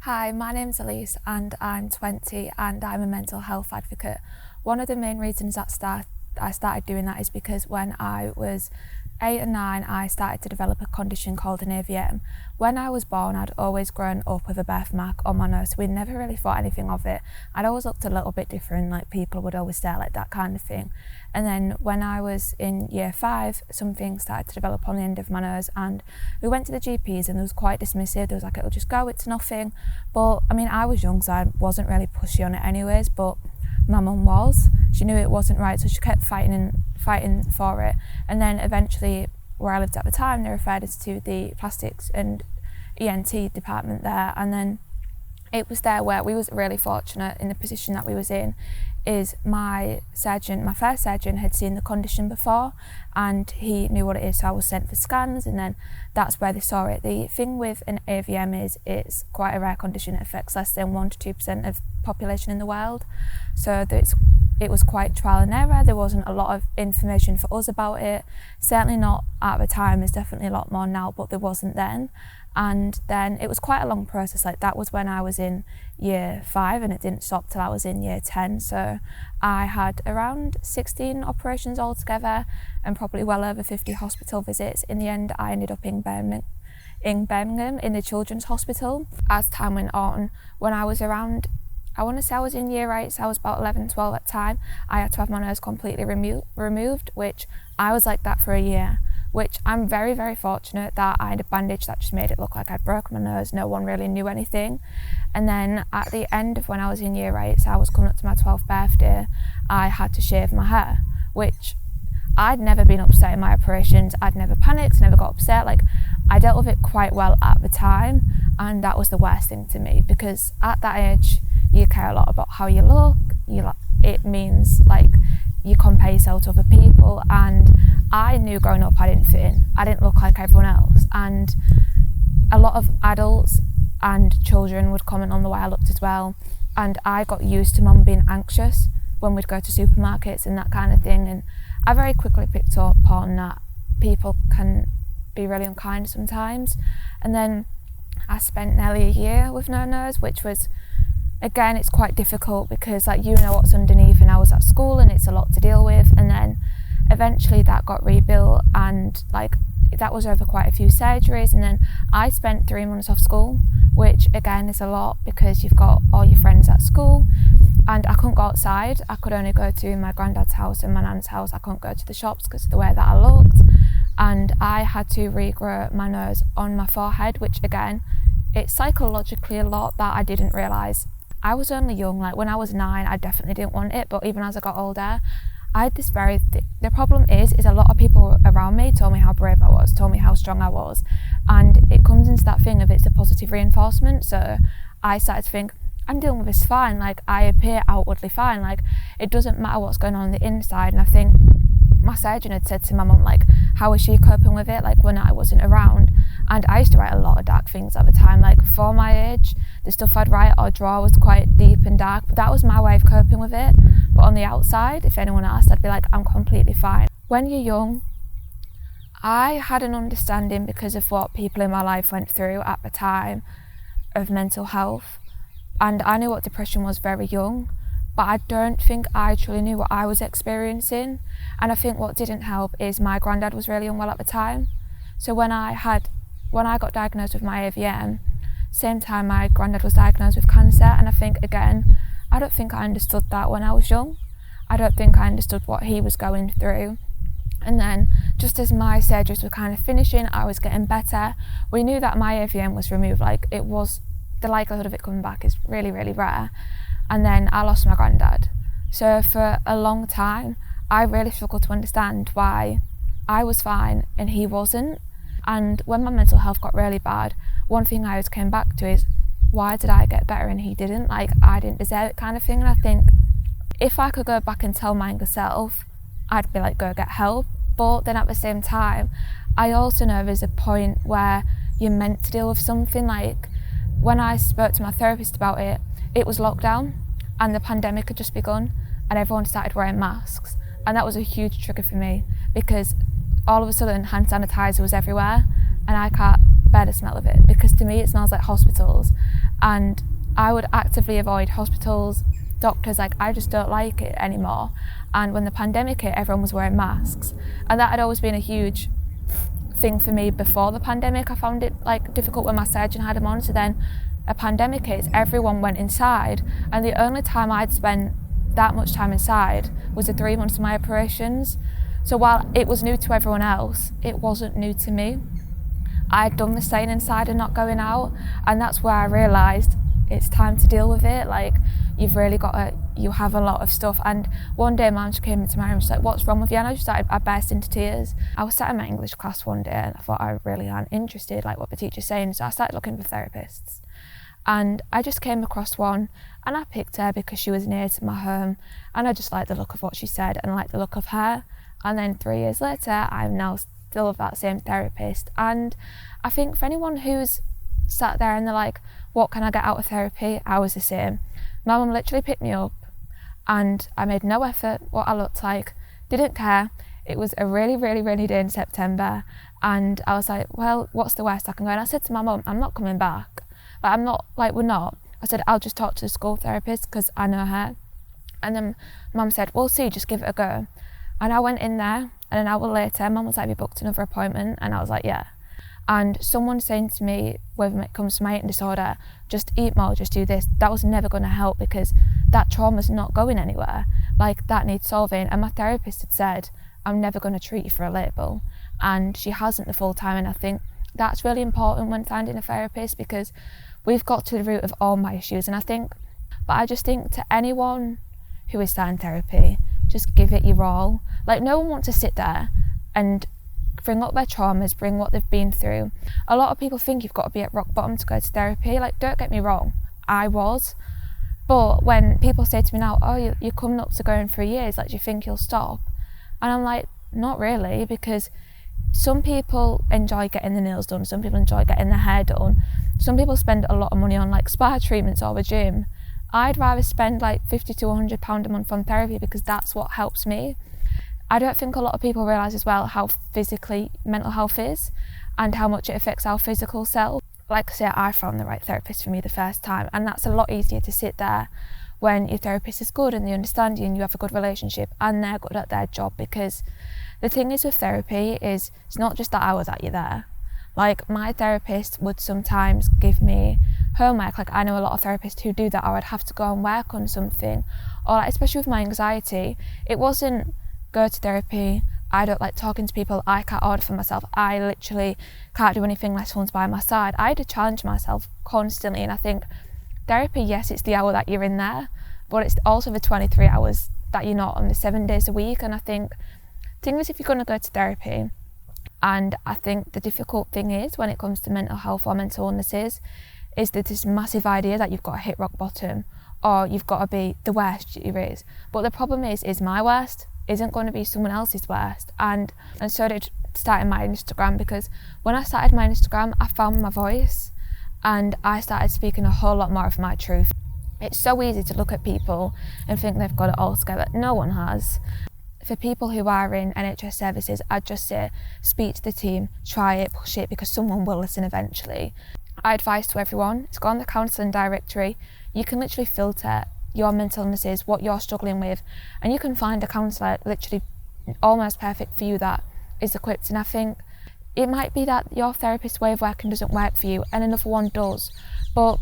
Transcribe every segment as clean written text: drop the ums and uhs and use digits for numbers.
Hi, my name's Elise and I'm 20 and I'm a mental health advocate. One of the main reasons I started doing that is because when I was 8 and 9 I started to develop a condition called an AVM. When I was born I'd always grown up with a birthmark on my nose, so we never really thought anything of it. I'd always looked a little bit different, like people would always stare, like that kind of thing. And then when I was in year 5, something started to develop on the end of my nose and we went to the GPs and it was quite dismissive. They was like, it'll just go, it's nothing. But I mean, I was young so I wasn't really pushy on it anyways, but my mum was. She knew it wasn't right, so she kept fighting for it. And then eventually, where I lived at the time, they referred us to the plastics and ENT department there. And then it was there where we was really fortunate in the position that we was in, is my first surgeon had seen the condition before and he knew what it is, so I was sent for scans and then that's where they saw it. The thing with an AVM is it's quite a rare condition. It affects less than 1 to 2% of the population in the world, so it was quite trial and error. There wasn't a lot of information for us about it, certainly not at the time. There's definitely a lot more now, but there wasn't then. And then it was quite a long process. Like that was when I was in year 5 and it didn't stop till I was in year 10. So I had around 16 operations altogether and probably well over 50 hospital visits. In the end, I ended up in Birmingham in the Children's Hospital. As time went on, when I was around, I want to say I was in year 8, so I was about 11, 12 at the time, I had to have my nose completely removed, which I was like that for a year. Which I'm very, very fortunate that I had a bandage that just made it look like I'd broken my nose. No one really knew anything. And then at the end of when I was in year 8, so I was coming up to my 12th birthday, I had to shave my hair, which I'd never been upset in my operations. I'd never panicked, never got upset. Like I dealt with it quite well at the time, and that was the worst thing to me because at that age, you care a lot about how you look. It means like you compare yourself to other people, and I knew growing up I didn't fit in. I didn't look like everyone else, and a lot of adults and children would comment on the way I looked as well, and I got used to mum being anxious when we'd go to supermarkets and that kind of thing, and I very quickly picked up on that people can be really unkind sometimes. And then I spent nearly a year with no nose, which was, again, it's quite difficult because like you know what's underneath, and I was at school and it's a lot to deal with. And then eventually that got rebuilt and like that was over quite a few surgeries, and then I spent 3 months off school, which again is a lot because you've got all your friends at school and I couldn't go outside. I could only go to my granddad's house and my nan's house. I couldn't go to the shops because of the way that I looked, and I had to regrow my nose on my forehead, which again, it's psychologically a lot that I didn't realise. I was only young, like when I was 9 I definitely didn't want it, but even as I got older I had this the problem is a lot of people around me told me how brave I was, told me how strong I was, and it comes into that thing of it's a positive reinforcement. So I started to think I'm dealing with this fine, like I appear outwardly fine, like it doesn't matter what's going on the inside. And I think my surgeon had said to my mum like how was she coping with it like when I wasn't around, and I used to write a lot of dark things at the time. Like for my age, the stuff I'd write or draw was quite deep and dark, but that was my way of coping with it. But on the outside, if anyone asked, I'd be like, I'm completely fine. When you're young, I had an understanding because of what people in my life went through at the time of mental health, and I knew what depression was very young, but I don't think I truly knew what I was experiencing. And I think what didn't help is my granddad was really unwell at the time. So when I got diagnosed with my AVM, same time my granddad was diagnosed with cancer, and I think again, I don't think I understood that when I was young. I don't think I understood what he was going through. And then just as my surgeries were kind of finishing, I was getting better. We knew that my AVM was removed, like it was, the likelihood of it coming back is really, really rare. And then I lost my granddad. So for a long time, I really struggled to understand why I was fine and he wasn't. And when my mental health got really bad, one thing I always came back to is, why did I get better and he didn't? Like I didn't deserve it kind of thing. And I think if I could go back and tell my younger self, I'd be like, go get help. But then at the same time, I also know there's a point where you're meant to deal with something. Like when I spoke to my therapist about it, it was lockdown and the pandemic had just begun and everyone started wearing masks. And that was a huge trigger for me because all of a sudden hand sanitizer was everywhere and I can't bear the smell of it because to me it smells like hospitals. and I would actively avoid hospitals, doctors. Like, I just don't like it anymore. And when the pandemic hit, everyone was wearing masks, and that had always been a huge thing for me before the pandemic. I found it like difficult when my surgeon had them on, so then a pandemic hit, everyone went inside, and the only time I'd spent that much time inside was the 3 months of my operations. So while it was new to everyone else, it wasn't new to me. I'd done the staying inside and not going out, and that's where I realised it's time to deal with it. Like, you've really got to, you have a lot of stuff. And one day Mum just came into my room, she's like, what's wrong with you? And I burst into tears. I was sat in my English class one day and I thought, I really aren't interested, like what the teacher's saying. So I started looking for therapists. And I just came across one, and I picked her because she was near to my home, and I just liked the look of what she said and I liked the look of her. And then 3 years later, I'm now still with that same therapist. And I think for anyone who's sat there and they're like, what can I get out of therapy? I was the same. My mum literally picked me up, and I made no effort what I looked like, didn't care. It was a really, really rainy day in September, and I was like, well, what's the worst I can go? And I said to my mum, I'm not coming back. Like, I'm not, like, we're not. I said, I'll just talk to the school therapist because I know her. And then Mum said, we'll see, just give it a go. And I went in there, and an hour later, Mum was like, we booked another appointment, and I was like, yeah. And someone saying to me, when it comes to my eating disorder, just eat more, just do this, that was never going to help because that trauma's not going anywhere. Like, that needs solving. And my therapist had said, I'm never going to treat you for a label. And she hasn't the full time. And I think that's really important when finding a therapist, because we've got to the root of all my issues. And I just think to anyone who is starting therapy, just give it your all. Like, no one wants to sit there and bring up their traumas, bring what they've been through. A lot of people think you've got to be at rock bottom to go to therapy. Like, don't get me wrong, I was. But when people say to me now, oh, you're coming up to going 3 years, like, do you think you'll stop? And I'm like, not really, because some people enjoy getting their nails done, some people enjoy getting their hair done, some people spend a lot of money on like spa treatments or the gym. I'd rather spend like £50 to £100 a month on therapy because that's what helps me. I don't think a lot of people realise as well how physically mental health is and how much it affects our physical self. Like I say, I found the right therapist for me the first time, and that's a lot easier to sit there when your therapist is good and they understand you and you have a good relationship and they're good at their job. Because the thing is with therapy is it's not just the hour that you're there. Like, my therapist would sometimes give me homework. Like, I know a lot of therapists who do that, or I'd have to go and work on something, or like, especially with my anxiety, it wasn't go to therapy, I don't like talking to people, I can't order for myself, I literally can't do anything unless someone's by my side. I had to challenge myself constantly. And I think therapy, yes, it's the hour that you're in there, but it's also the 23 hours that you're not on, the 7 days a week. And I think the thing is, if you're going to go to therapy, and I think the difficult thing is when it comes to mental health or mental illnesses is that this massive idea that you've got to hit rock bottom or you've got to be the worst there is. But the problem is my worst isn't going to be someone else's worst. And so did starting my Instagram, because when I started my Instagram, I found my voice and I started speaking a whole lot more of my truth. It's so easy to look at people and think they've got it all together. No one has. For people who are in NHS services, I'd just say speak to the team, try it, push it, because someone will listen eventually. I advise to everyone to go on the counselling directory. You can literally filter your mental illnesses, what you're struggling with, and you can find a counsellor literally almost perfect for you that is equipped. And I think it might be that your therapist's way of working doesn't work for you and another one does, but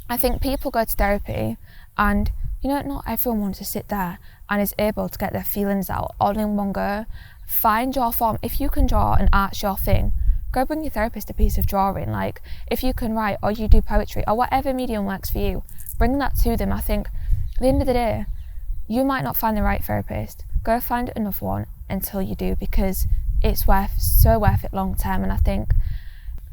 I think people go to therapy and, you know, not everyone wants to sit there and is able to get their feelings out all in one go. Find your form. If you can draw and art's your thing, go bring your therapist a piece of drawing. Like, if you can write or you do poetry or whatever medium works for you, bring that to them. I think at the end of the day, you might not find the right therapist. Go find another one until you do, because it's so worth it long term. And I think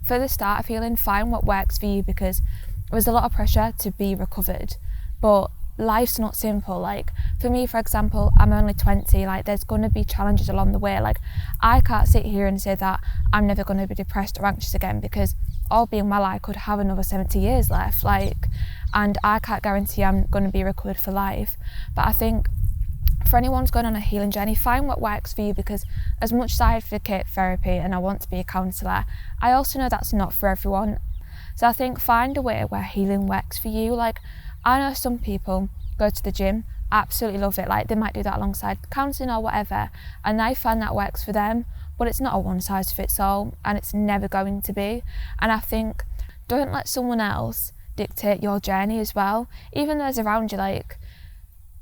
for the start of healing, find what works for you, because there's a lot of pressure to be recovered, but life's not simple. Like, for me, for example, I'm only 20. Like, there's going to be challenges along the way. Like, I can't sit here and say that I'm never going to be depressed or anxious again, because all being well, I could have another 70 years left. Like, and I can't guarantee I'm going to be recovered for life. But I think for anyone who's going on a healing journey, find what works for you, because as much as I advocate therapy and I want to be a counsellor, I also know that's not for everyone. So I think find a way where healing works for you. Like, I know some people go to the gym, absolutely love it, like they might do that alongside counselling or whatever, and they find that works for them, but it's not a one size fits all, and it's never going to be. And I think don't let someone else dictate your journey as well. Even those around you, like,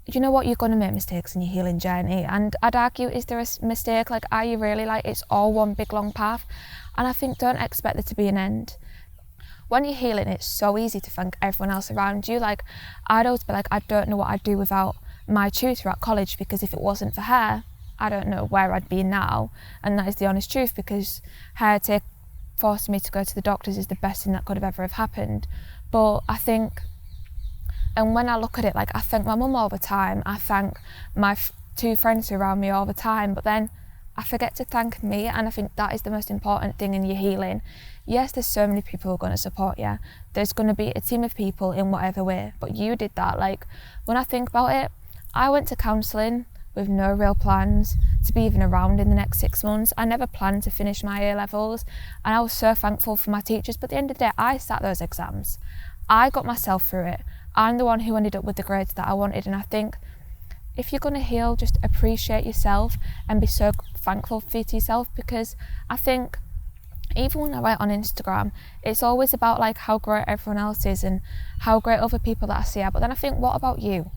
you know what, you're going to make mistakes in your healing journey, and I'd argue, is there a mistake? Like, are you really? Like, it's all one big long path, and I think don't expect there to be an end. When you're healing, it's so easy to thank everyone else around you. Like, I'd always be like, I don't know what I'd do without my tutor at college, because if it wasn't for her, I don't know where I'd be now. And that is the honest truth, because her forcing me to go to the doctors is the best thing that could have ever have happened. But I think, and when I look at it, like, I thank my mum all the time, I thank my two friends who are around me all the time, but then I forget to thank me. And I think that is the most important thing in your healing. Yes, there's so many people who are going to support you. There's going to be a team of people in whatever way, but you did that. Like, when I think about it, I went to counselling with no real plans to be even around in the next 6 months. I never planned to finish my A-levels, and I was so thankful for my teachers. But at the end of the day, I sat those exams. I got myself through it. I'm the one who ended up with the grades that I wanted. And I think if you're going to heal, just appreciate yourself and be so thankful for yourself, because I think even when I write on Instagram, it's always about like how great everyone else is and how great other people that I see are. But then I think, what about you?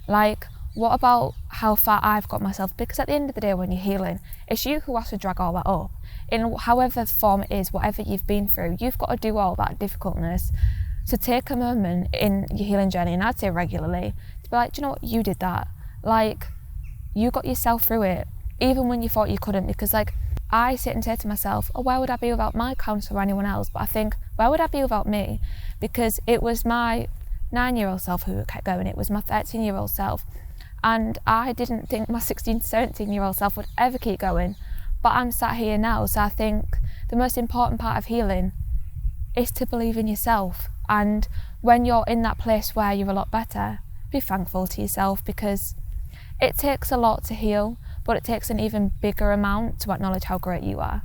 Like, what about how far I've got myself? Because at the end of the day, when you're healing, it's you who has to drag all that up. In however form it is, whatever you've been through, you've got to do all that difficultness. So take a moment in your healing journey, and I'd say regularly, to be like, do you know what, you did that. Like, you got yourself through it, even when you thought you couldn't. Because like, I sit and say to myself, oh, where would I be without my counsellor or anyone else? But I think, where would I be without me? Because it was my 9-year-old self who kept going. It was my 13-year-old self. And I didn't think my 16 to 17-year-old self would ever keep going. But I'm sat here now. So I think the most important part of healing is to believe in yourself. And when you're in that place where you're a lot better, be thankful to yourself, because it takes a lot to heal, but it takes an even bigger amount to acknowledge how great you are.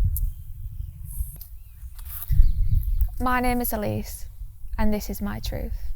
My name is Elise, and this is my truth.